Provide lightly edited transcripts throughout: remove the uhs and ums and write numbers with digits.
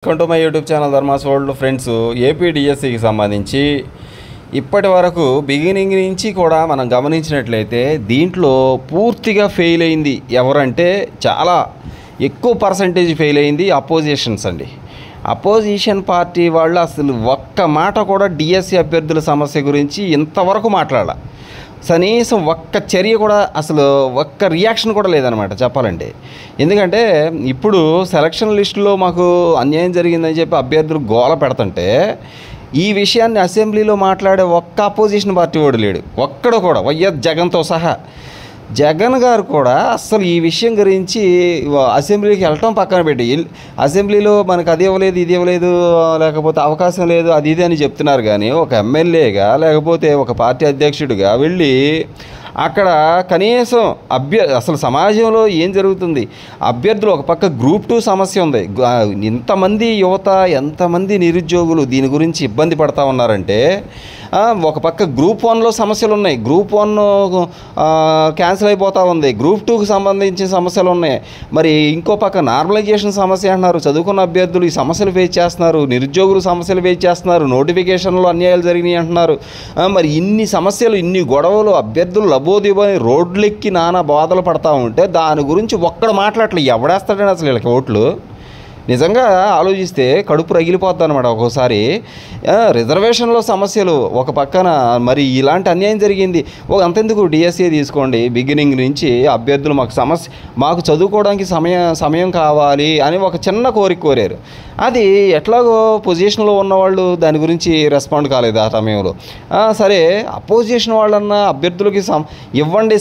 Welcome to my YouTube channel Dharma's world. Friends, ఏపీడిఎస్సికి సంబంధించి ఇప్పటి వరకు బిగినింగ్ నుంచి కూడా మనం గమనించినట్లయితే దీంట్లో పూర్తిగా ఫెయిల్ అయింది ఎవరంటే చాలా ఎక్కువ పర్సంటేజ్ ఫెయిల్ అయింది అపోజిషన్స్ అండి. అపోజిషన్ పార్టీ వాళ్ళు అసలు ఒక్క మాట కూడా డిఎస్సి అభ్యర్థుల సమస్య గురించి ఇంతవరకు మాట్లాడాల. కనీసం ఒక్క చర్య కూడా, అసలు ఒక్క రియాక్షన్ కూడా లేదనమాట చెప్పాలంటే. ఎందుకంటే ఇప్పుడు సెలక్షన్ లిస్టులో మాకు అన్యాయం జరిగిందని చెప్పి అభ్యర్థులు గోల పెడుతుంటే ఈ విషయాన్ని అసెంబ్లీలో మాట్లాడే ఒక్క అపోజిషన్ పార్టీ వాడు లేడు, ఒక్కడు కూడా, వైఎస్ జగన్తో సహా. జగన్ గారు కూడా అస్సలు ఈ విషయం గురించి అసెంబ్లీకి వెళ్ళటం పక్కన పెట్టి, అసెంబ్లీలో మనకు అది ఇవ్వలేదు ఇది ఇవ్వలేదు లేకపోతే అవకాశం లేదు అది ఇది అని చెప్తున్నారు. కానీ ఒక ఎమ్మెల్యేగా లేకపోతే ఒక పార్టీ అధ్యక్షుడిగా వెళ్ళి అక్కడ కనీసం అసలు సమాజంలో ఏం జరుగుతుంది, అభ్యర్థులు ఒక పక్క గ్రూప్ 2 సమస్య ఉంది, ఇంతమంది యువత ఎంతమంది నిరుద్యోగులు దీని గురించి ఇబ్బంది పడతా ఉన్నారంటే, ఒక పక్క గ్రూప్ 1లో సమస్యలు ఉన్నాయి, గ్రూప్ 1 క్యాన్సిల్ అయిపోతూ ఉంది, గ్రూప్ 2కి సంబంధించిన సమస్యలు ఉన్నాయి, మరి ఇంకో పక్క నార్మలైజేషన్ సమస్య అంటున్నారు. చదువుకున్న అభ్యర్థులు ఈ సమస్యలు ఫేస్ చేస్తున్నారు, నిరుద్యోగులు సమస్యలు ఫేస్ చేస్తున్నారు, నోటిఫికేషన్లో అన్యాయాలు జరిగినాయి అంటున్నారు. మరి ఇన్ని సమస్యలు, ఇన్ని గొడవలు, అభ్యర్థులు లబోదిబోని రోడ్లెక్కి నానా బాధలు పడతా ఉంటే దాని గురించి ఒక్కడ మాట్లాడలేదు. ఎవడేస్తాడని అసలు వీళ్ళకి ఓట్లు? నిజంగా ఆలోచిస్తే కడుపు రగిలిపోద్ది అనమాట ఒక్కోసారి. రిజర్వేషన్లో సమస్యలు ఒక పక్కన, మరి ఇలాంటి అన్యాయం జరిగింది. అంతెందుకు డిఎస్సి తీసుకోండి, బిగినింగ్ నుంచి అభ్యర్థులు మాకు చదువుకోవడానికి సమయం కావాలి అని ఒక చిన్న కోరిక కోరారు. అది ఎట్లాగో పొజిషన్లో ఉన్నవాళ్ళు దాని గురించి రెస్పాండ్ కాలేదు ఆ సమయంలో. సరే, అపోజిషన్ వాళ్ళన్నా అభ్యర్థులకి ఇవ్వండి,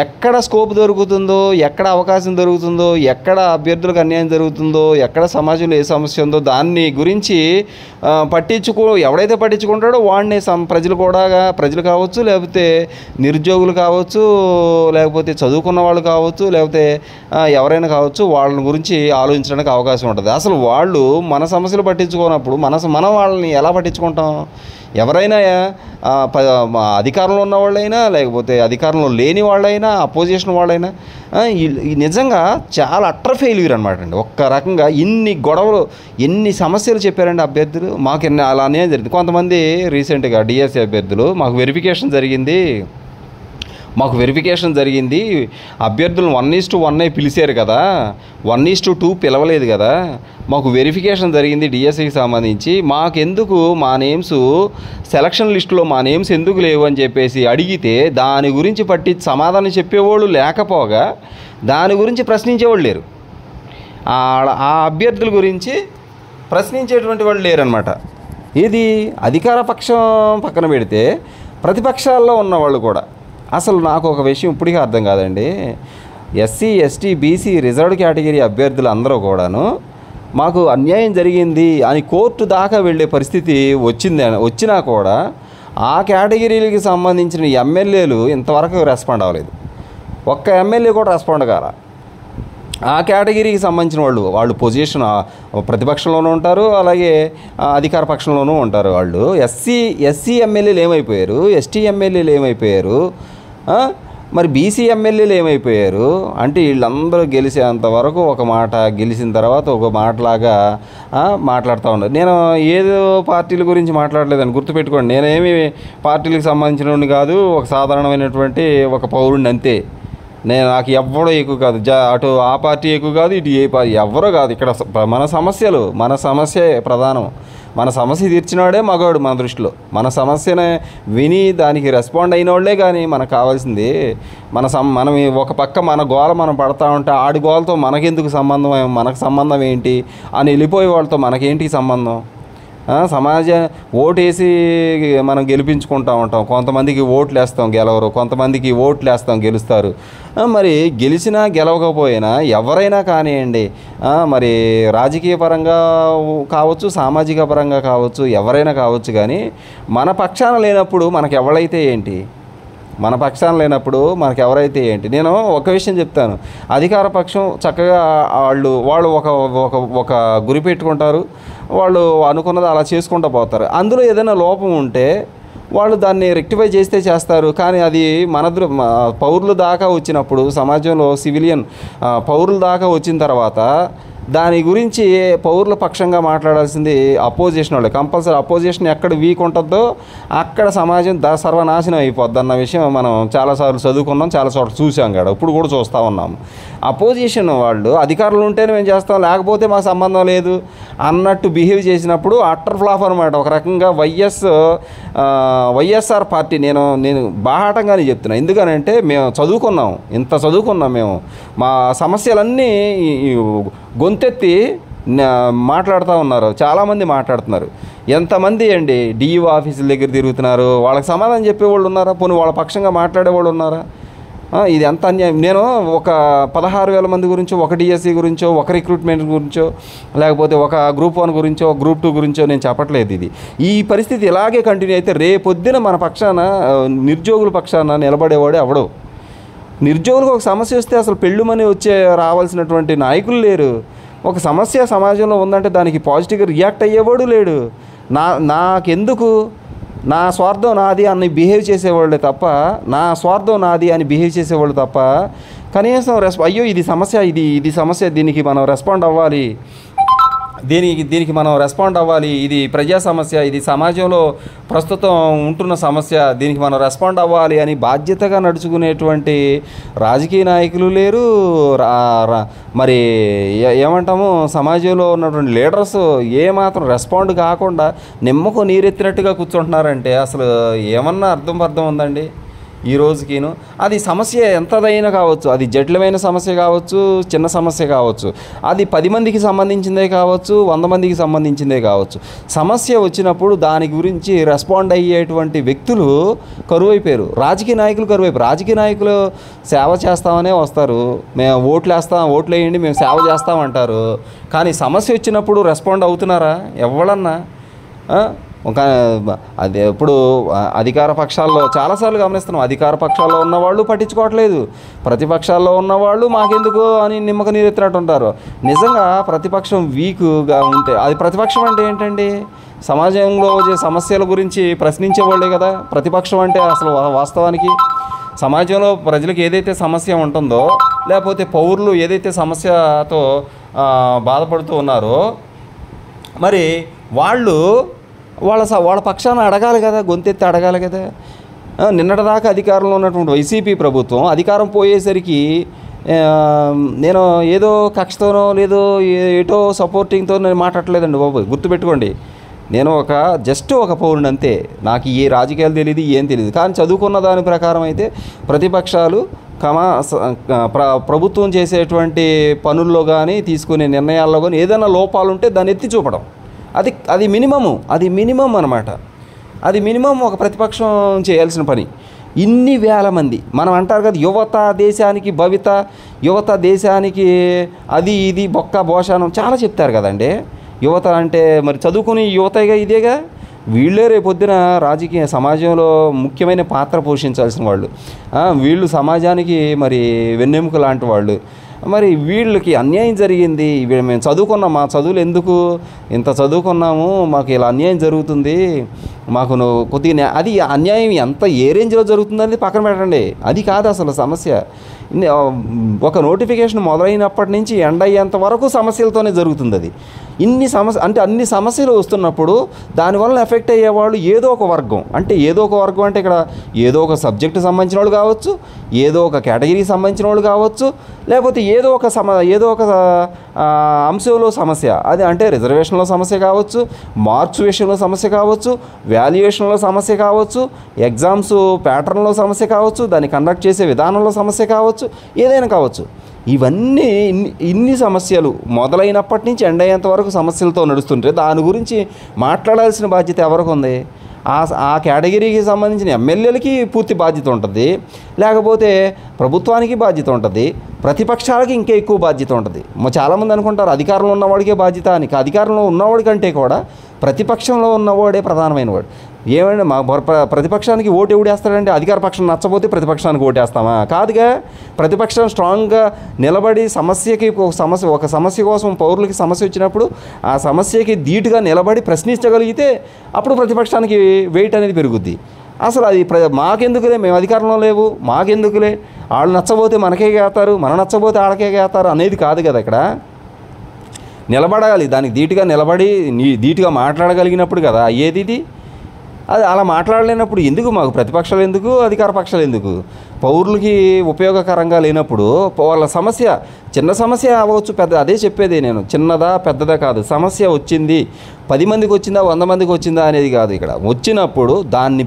ఎక్కడ స్కోప్ దొరుకుతుందో, ఎక్కడ అవకాశం దొరుకుతుందో, ఎక్కడ అభ్యర్థులకు అన్యాయం జరుగుతుందో, ఎక్కడ సమాజంలో ఏ సమస్య ఉందో దాన్ని గురించి ఎవడైతే పట్టించుకుంటాడో వాడిని ప్రజలు కావచ్చు, లేకపోతే నిరుద్యోగులు కావచ్చు, లేకపోతే చదువుకున్న వాళ్ళు కావచ్చు, లేకపోతే ఎవరైనా కావచ్చు, వాళ్ళని గురించి ఆలోచించడానికి అవకాశం ఉంటుంది. అసలు వాళ్ళు మన సమస్యలు పట్టించుకోనప్పుడు మనం వాళ్ళని ఎలా పట్టించుకుంటాం? ఎవరైనా అధికారంలో ఉన్న వాళ్ళైనా లేకపోతే అధికారంలో లేని వాళ్ళైనా అపోజిషన్ వాళ్ళైనా నిజంగా చాలా అట్టర్ ఫెయిల్యూర్ అనమాట అండి. ఒక్క రకంగా ఇన్ని గొడవలు, ఎన్ని సమస్యలు చెప్పారండి అభ్యర్థులు. మాకు అలానే జరిగింది. కొంతమంది రీసెంట్గా డిఎస్సి అభ్యర్థులు మాకు వెరిఫికేషన్ జరిగింది, అభ్యర్థులను 1:1 పిలిచారు కదా, 1:2 పిలవలేదు కదా, మాకు వెరిఫికేషన్ జరిగింది డిఎస్సికి సంబంధించి, మాకెందుకు మా నేమ్స్ సెలక్షన్ లిస్టులో మా నేమ్స్ ఎందుకు లేవు అని చెప్పేసి అడిగితే దాని గురించి సమాధానం చెప్పేవాళ్ళు లేకపోగా దాని గురించి ప్రశ్నించేవాళ్ళు లేరు. ఆ అభ్యర్థుల గురించి ప్రశ్నించేటువంటి వాళ్ళు లేరనమాట. ఇది అధికార పక్షం పక్కన పెడితే ప్రతిపక్షాల్లో ఉన్నవాళ్ళు కూడా. అసలు నాకు ఒక విషయం ఇప్పటికీ అర్థం కాదండి. SC, ST, BC, reserved category అభ్యర్థులు అందరూ కూడాను మాకు అన్యాయం జరిగింది అని కోర్టు దాకా వెళ్ళే పరిస్థితి వచ్చినా కూడా ఆ కేటగిరీలకి సంబంధించిన ఎమ్మెల్యేలు ఇంతవరకు రెస్పాండ్ అవ్వలేదు. ఒక్క ఎమ్మెల్యే కూడా రెస్పాండ్ కాల. ఆ కేటగిరీకి సంబంధించిన వాళ్ళు పొజిషన్ ప్రతిపక్షంలోనూ ఉంటారు, అలాగే అధికార పక్షంలోనూ ఉంటారు. వాళ్ళు ఎస్సీ ఎమ్మెల్యేలు ఏమైపోయారు, ఎస్టీ ఎమ్మెల్యేలు ఏమైపోయారు, మరి బీసీ ఎమ్మెల్యేలు ఏమైపోయారు అంటే వీళ్ళందరూ గెలిచేంత వరకు ఒక మాట, గెలిచిన తర్వాత ఒక మాటలాగా మాట్లాడుతూ ఉన్నారు. నేను ఏదో పార్టీల గురించి మాట్లాడలేదని గుర్తుపెట్టుకోండి. నేనేమి పార్టీలకు సంబంధించిన కాదు, ఒక సాధారణమైనటువంటి ఒక పౌరుడిని అంతే. నాకు ఎవ్వడో ఎక్కువ కాదు, అటు ఆ పార్టీ ఎక్కువ కాదు, ఇటు ఏ పార్టీ ఎవ్వరో కాదు. ఇక్కడ మన సమస్య ప్రధానం. మన సమస్య తీర్చినవాడే మగవాడు మన దృష్టిలో. మన సమస్యనే విని దానికి రెస్పాండ్ అయిన వాళ్ళే. కానీ మనకు కావాల్సింది మనం ఒక పక్క మన గోల మనం పడతా ఉంటే ఆడి గోలతో మనకెందుకు సంబంధం, మనకు సంబంధం ఏంటి అని వెళ్ళిపోయే వాళ్ళతో మనకేంటి సంబంధం? ఓటేసి మనం గెలిపించుకుంటూ ఉంటాం. కొంతమందికి ఓట్లు వేస్తాం, గెలవరు. కొంతమందికి ఓట్లు వేస్తాం, గెలుస్తారు. మరి గెలిచినా గెలవకపోయినా ఎవరైనా కానివ్వండి, మరి రాజకీయ పరంగా కావచ్చు, సామాజిక పరంగా కావచ్చు, ఎవరైనా కావచ్చు. కానీ మన పక్షాన లేనప్పుడు మనకు ఎవరైతే ఏంటి? నేను ఒక విషయం చెప్తాను. అధికార పక్షం చక్కగా వాళ్ళు ఒక గురి పెట్టుకుంటారు, వాళ్ళు అనుకున్నది అలా చేసుకుంటూ పోతారు. అందులో ఏదైనా లోపం ఉంటే వాళ్ళు దాన్ని రెక్టిఫై చేస్తే చేస్తారు. కానీ అది పౌరుల దాకా వచ్చినప్పుడు, సమాజంలో సివిలియన్ పౌరుల దాకా వచ్చిన తర్వాత దాని గురించి పౌరుల పక్షంగా మాట్లాడాల్సింది అపోజిషన్ వాళ్ళే. కంపల్సరీ అపోజిషన్ ఎక్కడ వీక్ ఉంటుందో అక్కడ సమాజం సర్వనాశనం అయిపోద్ది అన్న విషయం మనం చాలాసార్లు చదువుకున్నాం, చాలా చోట్ల చూసాం కదా, ఇప్పుడు కూడా చూస్తూ ఉన్నాము. అపోజిషన్ వాళ్ళు అధికారులు ఉంటేనే మేము చేస్తాం, లేకపోతే మాకు సంబంధం లేదు అన్నట్టు బిహేవ్ చేసినప్పుడు అట్టర్ ఫ్లాప్ అనమాట. ఒక రకంగా వైఎస్ఆర్ పార్టీ నేను బాహాటంగానే చెప్తున్నా. ఎందుకనంటే మేము చదువుకున్నాం, ఇంత చదువుకున్నాం మేము, మా సమస్యలన్నీ గొంతెత్తి మాట్లాడుతూ ఉన్నారు, చాలామంది మాట్లాడుతున్నారు. ఎంతమంది అండి డిఈఓ ఆఫీసుల దగ్గర తిరుగుతున్నారు, వాళ్ళకి సమాధానం చెప్పేవాళ్ళు ఉన్నారా? పోనీ వాళ్ళ పక్షంగా మాట్లాడేవాళ్ళు ఉన్నారా? ఇది ఎంత అన్యాయం. నేను ఒక 16,000 మంది గురించో, ఒక డిఎస్సి గురించో, ఒక రిక్రూట్మెంట్ గురించో, లేకపోతే ఒక గ్రూప్ 1 గురించో, గ్రూప్ 2 గురించో నేను చెప్పట్లేదు. ఈ పరిస్థితి ఇలాగే కంటిన్యూ అయితే రేపొద్దున మన పక్షాన, నిరుద్యోగుల పక్షాన నిలబడేవాడే అవడు. నిరుద్యోగులకు ఒక సమస్య వస్తే అసలు పెళ్ళుమని రావాల్సినటువంటి నాయకులు లేరు. ఒక సమస్య సమాజంలో ఉందంటే దానికి పాజిటివ్గా రియాక్ట్ అయ్యేవాడు లేడు. నాకెందుకు, నా స్వార్థం నాది అని బిహేవ్ చేసేవాళ్ళే తప్ప, నా స్వార్థం నాది అని బిహేవ్ చేసేవాళ్ళు తప్ప కనీసం అయ్యో ఇది సమస్య, ఇది సమస్య, దీనికి మనం రెస్పాండ్ అవ్వాలి, దీనికి మనం రెస్పాండ్ అవ్వాలి, ఇది ప్రజా సమస్య, ఇది సమాజంలో ప్రస్తుతం ఉంటున్న సమస్య, దీనికి మనం రెస్పాండ్ అవ్వాలి అని బాధ్యతగా నడుచుకునేటువంటి రాజకీయ నాయకులు లేరు. మరి ఏమంటాము, సమాజంలో ఉన్నటువంటి లీడర్స్ ఏమాత్రం రెస్పాండ్ కాకుండా నిమ్మకు నీరెత్తినట్టుగా కూర్చుంటున్నారంటే అసలు ఏమన్నా అర్థం ఉందండి ఈ రోజుకిను? అది సమస్య ఎంతదైనా కావచ్చు, అది జటిలమైన సమస్య కావచ్చు, చిన్న సమస్య కావచ్చు, అది 10 మందికి సంబంధించిందే కావచ్చు, 100 మందికి సంబంధించిందే కావచ్చు. సమస్య వచ్చినప్పుడు దాని గురించి రెస్పాండ్ అయ్యేటువంటి వ్యక్తులు కరువైపోయారు. రాజకీయ నాయకులు కరువైపోయారు. రాజకీయ నాయకులు సేవ చేస్తామనే వస్తారు, మేము ఓట్లు వేయండి మేము సేవ చేస్తామంటారు. కానీ సమస్య వచ్చినప్పుడు రెస్పాండ్ అవుతున్నారా ఎవరన్నా? అదే ఇప్పుడు అధికార పక్షాల్లో చాలాసార్లు గమనిస్తున్నాం, అధికార పక్షాల్లో ఉన్నవాళ్ళు పట్టించుకోవట్లేదు, ప్రతిపక్షాల్లో ఉన్నవాళ్ళు మాకెందుకు అని నిమ్మక నీరెత్తినట్టు ఉంటారు. నిజంగా ప్రతిపక్షం వీక్గా ఉంటే, అది ప్రతిపక్షం అంటే ఏంటండి? సమాజంలో వచ్చే సమస్యల గురించి ప్రశ్నించేవాళ్ళే కదా ప్రతిపక్షం అంటే. అసలు వాస్తవానికి సమాజంలో ప్రజలకు ఏదైతే సమస్య ఉంటుందో, లేకపోతే పౌరులు ఏదైతే సమస్యతో బాధపడుతూ ఉన్నారో, మరి వాళ్ళ పక్షాన అడగాలి కదా, గొంతెత్తి అడగాలి కదా. నిన్నటిదాకా అధికారంలో ఉన్నటువంటి వైసీపీ ప్రభుత్వం అధికారం పోయేసరికి నేను ఏదో కక్షతోనో లేదో ఏటో సపోర్టింగ్తో నేను మాట్లాడలేదండి బాబు, గుర్తుపెట్టుకోండి. నేను జస్ట్ ఒక పౌరుని అంతే, నాకు ఏ రాజకీయాలు తెలియదు, ఏం తెలియదు. కానీ చదువుకున్న దాని ప్రకారం అయితే ప్రతిపక్షాలు ప్రభుత్వం చేసేటువంటి పనుల్లో కానీ తీసుకునే నిర్ణయాల్లో కానీ ఏదైనా లోపాలు ఉంటే దాన్ని ఎత్తి చూపడం, అది మినిమం అనమాట. అది మినిమం ఒక ప్రతిపక్షం చేయాల్సిన పని. ఇన్ని వేల మంది, మనం అంటారు కదా యువత దేశానికి భవిత, యువత దేశానికి అది ఇది బొక్క భోషానం చాలా చెప్తారు కదండి. యువత అంటే మరి చదువుకుని యువతగా ఇదేగా, వీళ్ళే రేపొద్దున రాజకీయ సమాజంలో ముఖ్యమైన పాత్ర పోషించాల్సిన వాళ్ళు. వీళ్ళు సమాజానికి మరి వెన్నెముక లాంటి వాళ్ళు. మరి వీళ్ళకి అన్యాయం జరిగింది, మేము చదువుకున్నాం, మా చదువులు ఎందుకు ఇంత చదువుకున్నాము, మాకు ఇలా అన్యాయం జరుగుతుంది, మాకు కొద్దిగా అది అన్యాయం ఏ రేంజ్లో జరుగుతుందని పక్కన పెట్టండి, అది కాదు అసలు సమస్య. ఒక నోటిఫికేషన్ మొదలైనప్పటి నుంచి ఎండ్ అయ్యేంత వరకు సమస్యలతోనే జరుగుతుంది. అది అన్ని సమస్యలు వస్తున్నప్పుడు దానివల్ల ఎఫెక్ట్ అయ్యేవాళ్ళు ఏదో ఒక వర్గం అంటే ఇక్కడ ఏదో ఒక సబ్జెక్టు సంబంధించిన వాళ్ళు కావచ్చు, ఏదో ఒక కేటగిరీకి సంబంధించిన వాళ్ళు కావచ్చు, లేకపోతే ఏదో ఒక అంశంలో సమస్య, అది అంటే రిజర్వేషన్లో సమస్య కావచ్చు, మార్క్స్ విషయంలో సమస్య కావచ్చు, వాల్యుయేషన్లో సమస్య కావచ్చు, ఎగ్జామ్స్ ప్యాటర్న్లో సమస్య కావచ్చు, దాన్ని కండక్ట్ చేసే విధానంలో సమస్య కావచ్చు, ఏదైనా కావచ్చు. ఇవన్నీ ఇన్ని సమస్యలు మొదలైనప్పటి నుంచి ఎండ్ అయ్యేంత వరకు సమస్యలతో నడుస్తుంటే దాని గురించి మాట్లాడాల్సిన బాధ్యత ఎవరికి ఉంది? ఆ కేటగిరీకి సంబంధించిన ఎమ్మెల్యేలకి పూర్తి బాధ్యత ఉంటుంది, లేకపోతే ప్రభుత్వానికి బాధ్యత ఉంటుంది, ప్రతిపక్షాలకి ఇంకా ఎక్కువ బాధ్యత ఉంటుంది. చాలామంది అనుకుంటారు అధికారంలో ఉన్నవాడికే బాధ్యత అని. అధికారంలో ఉన్నవాడి కంటే కూడా ప్రతిపక్షంలో ఉన్నవాడే ప్రధానమైన వాడు. ఏమంటే మా ప్రతిపక్షానికి ఓటు ఎవడేస్తాడంటే అధికార పక్షం నచ్చపోతే ప్రతిపక్షానికి ఓటేస్తామా? కాదుగా. ప్రతిపక్షం స్ట్రాంగ్గా నిలబడి ఒక సమస్య కోసం పౌరులకి సమస్య వచ్చినప్పుడు ఆ సమస్యకి ధీటుగా నిలబడి ప్రశ్నించగలిగితే అప్పుడు ప్రతిపక్షానికి వెయిట్ అనేది పెరుగుద్ది. అసలు అది మాకెందుకులే, మేము అధికారంలో లేవు, మాకెందుకులే, వాళ్ళు నచ్చబోతే మనకే గేస్తారు, మన నచ్చబోతే వాళ్ళకే గేస్తారు అనేది కాదు కదా. ఇక్కడ నిలబడాలి, దానికి ధీటుగా నిలబడి ధీటుగా మాట్లాడగలిగినప్పుడు కదా అయ్యేది ఇది. అది అలా మాట్లాడలేనప్పుడు ఎందుకు మాకు ప్రతిపక్షాలు, ఎందుకు అధికార పక్షాలు, ఎందుకు? పౌరులకి ఉపయోగకరంగా లేనప్పుడు వాళ్ళ సమస్య చిన్న సమస్య అవ్వచ్చు, పెద్ద, అదే చెప్పేది నేను, చిన్నదా పెద్దదా కాదు, సమస్య వచ్చింది 10 మందికి వచ్చిందా 100 మందికి వచ్చిందా అనేది కాదు. ఇక్కడ వచ్చినప్పుడు దాన్ని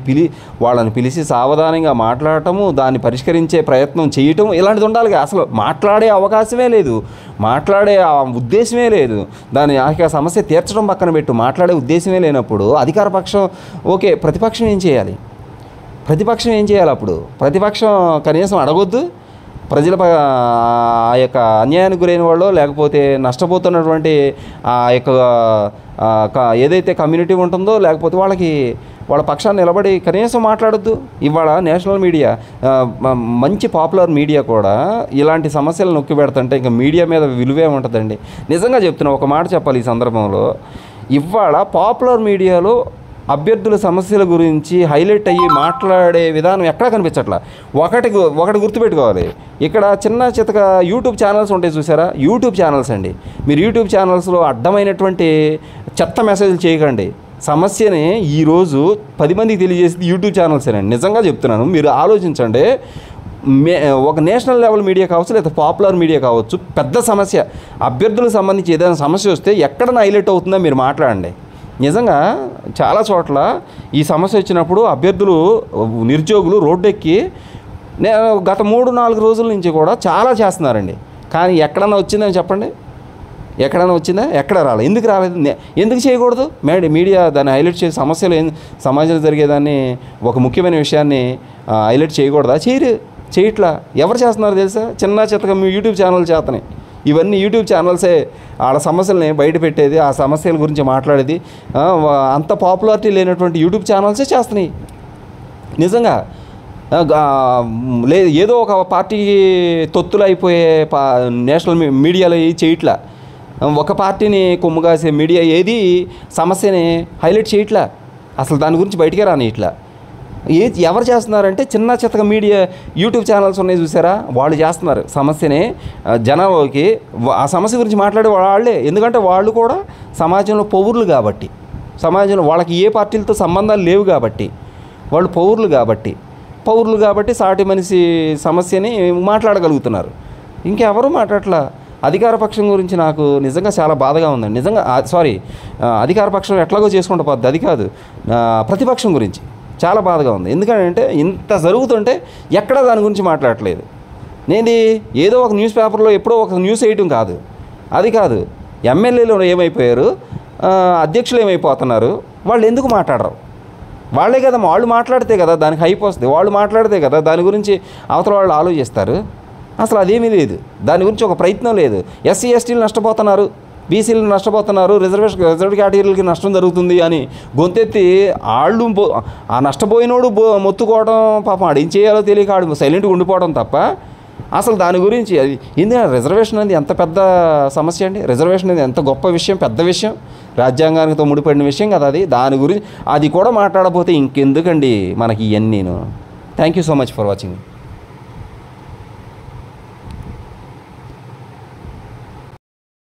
వాళ్ళని పిలిచి సావధానంగా మాట్లాడటము, దాన్ని పరిష్కరించే ప్రయత్నం చేయటం, ఇలాంటిది ఉండాలి. అసలు మాట్లాడే అవకాశమే లేదు, మాట్లాడే ఉద్దేశమే లేదు, దాని ఆ సమస్య తీర్చడం పక్కన పెట్టు, మాట్లాడే ఉద్దేశమే లేనప్పుడు అధికార పక్షం ఓకే, ప్రతిపక్షం ఏం చేయాలి? ప్రతిపక్షం ఏం చేయాలి? అప్పుడు ప్రతిపక్షం కనీసం అడగొద్దు, ప్రజల ఆ యొక్క అన్యాయానికి గురైన వాళ్ళు, లేకపోతే నష్టపోతున్నటువంటి ఆ యొక్క ఏదైతే కమ్యూనిటీ ఉంటుందో, లేకపోతే వాళ్ళ పక్షాన్ని నిలబడి కనీసం మాట్లాడొద్దు. ఇవాళ నేషనల్ మీడియా, మంచి పాపులర్ మీడియా కూడా ఇలాంటి సమస్యలు నొక్కి పెడుతుంటే ఇంకా మీడియా మీద విలువే ఉంటుందండి. నిజంగా చెప్తున్నా, ఒక మాట చెప్పాలి ఈ సందర్భంలో. ఇవాళ పాపులర్ మీడియాలో అభ్యర్థుల సమస్యల గురించి హైలైట్ అయ్యి మాట్లాడే విధానం ఎక్కడా కనిపించట్లా. ఒకటి గుర్తుపెట్టుకోవాలి, ఇక్కడ చిన్న చితక యూట్యూబ్ ఛానల్స్ ఉంటాయి చూసారా, యూట్యూబ్ ఛానల్స్ అండి. మీరు యూట్యూబ్ ఛానల్స్లో అడ్డమైనటువంటి చెత్త మెసేజ్లు చేయకండి. సమస్యని ఈరోజు 10 మందికి తెలియజేసింది యూట్యూబ్ ఛానల్సేనండి. నిజంగా చెప్తున్నాను, మీరు ఆలోచించండి. ఒక నేషనల్ లెవెల్ మీడియా కావచ్చు, లేదా పాపులర్ మీడియా కావచ్చు, పెద్ద సమస్య అభ్యర్థులకు సంబంధించి ఏదైనా సమస్య వస్తే ఎక్కడ హైలైట్ అవుతుందో మీరు మాట్లాడండి. నిజంగా చాలా చోట్ల ఈ సమస్య వచ్చినప్పుడు అభ్యర్థులు, నిరుద్యోగులు రోడ్డెక్కి గత 3-4 రోజుల నుంచి కూడా చాలా చేస్తున్నారండి. కానీ ఎక్కడన్నా వచ్చిందని చెప్పండి, ఎక్కడైనా వచ్చిందా? ఎక్కడ రాలేదు. ఎందుకు రాలేదు? ఎందుకు చేయకూడదు? మీడియా దాన్ని హైలైట్ చేసి సమస్యలు సమాజంలో జరిగేదాన్ని, ఒక ముఖ్యమైన విషయాన్ని హైలైట్ చేయకూడదా? చేయట్లా. ఎవరు చేస్తున్నారు తెలుసా? చిన్న చిత్తగా మీ యూట్యూబ్ ఛానల్ చేతనే. ఇవన్నీ యూట్యూబ్ ఛానల్సే వాళ్ళ సమస్యలని బయట పెట్టేది, ఆ సమస్యల గురించి మాట్లాడేది అంత పాపులారిటీ లేనటువంటి యూట్యూబ్ ఛానల్సే చేస్తున్నాయి. నిజంగా లేదు, ఏదో ఒక పార్టీకి తొత్తులు అయిపోయే నేషనల్ మీడియాలో చేయట్లా. ఒక పార్టీని కొమ్ముగాసే మీడియా ఏది సమస్యని హైలైట్ చేయట్లా, అసలు దాని గురించి బయటికే రాని. ఇట్లా ఎవరు చేస్తున్నారంటే చిన్న చిత్తగా మీడియా యూట్యూబ్ ఛానల్స్ ఉన్నాయి చూసారా, వాళ్ళు చేస్తున్నారు సమస్యని జనాలకి, ఆ సమస్య గురించి మాట్లాడే వాళ్ళే. ఎందుకంటే వాళ్ళు కూడా సమాజంలో పౌరులు కాబట్టి, సమాజంలో వాళ్ళకి ఏ పార్టీలతో సంబంధాలు లేవు కాబట్టి, వాళ్ళు పౌరులు కాబట్టి సాటి మనిషి సమస్యని మాట్లాడగలుగుతున్నారు. ఇంకెవరూ మాట్లాడట్లా. అధికార పక్షం గురించి నాకు నిజంగా చాలా బాధగా ఉందండి. నిజంగా అధికార పక్షం ఎట్లాగో చేసుకుంటూ పోద్ది, అది కాదు, ప్రతిపక్షం గురించి చాలా బాధగా ఉంది. ఎందుకంటే ఇంత జరుగుతుంటే ఎక్కడ దాని గురించి మాట్లాడట్లేదు. ఏదో ఒక న్యూస్ పేపర్లో ఎప్పుడో ఒక న్యూస్ వేయటం కాదు, అది కాదు. ఎమ్మెల్యేలు ఏమైపోయారు, అధ్యక్షులు ఏమైపోతున్నారు, వాళ్ళు ఎందుకు మాట్లాడరు? వాళ్ళే కదా, వాళ్ళు మాట్లాడితే కదా దానికి హైప్ వస్తుంది, వాళ్ళు మాట్లాడితే కదా దాని గురించి అవతల వాళ్ళు ఆలోచిస్తారు. అసలు అదేమీ లేదు, దాని గురించి ఒక ప్రయత్నం లేదు. ఎస్సీ ఎస్టీలు నష్టపోతున్నారు, బీసీలు నష్టపోతున్నారు, రిజర్వ్డ్ కేటగిరీలకి నష్టం జరుగుతుంది అని గొంతెత్తి వాళ్ళు ఆ నష్టపోయినోడు మొత్తుకోవడం, పాపం ఆడు ఏం చేయాలో తెలియక ఆడు సైలెంట్గా ఉండిపోవడం తప్ప అసలు దాని గురించి అది ఎందుకంటే రిజర్వేషన్ అనేది ఎంత పెద్ద సమస్య అండి. రిజర్వేషన్ అనేది ఎంత గొప్ప విషయం, పెద్ద విషయం, రాజ్యాంగానితో ముడిపడిన విషయం కదా అది. దాని గురించి అది కూడా మాట్లాడకపోతే ఇంకెందుకండి మనకి ఇవన్నీను. Thank you so much for watching.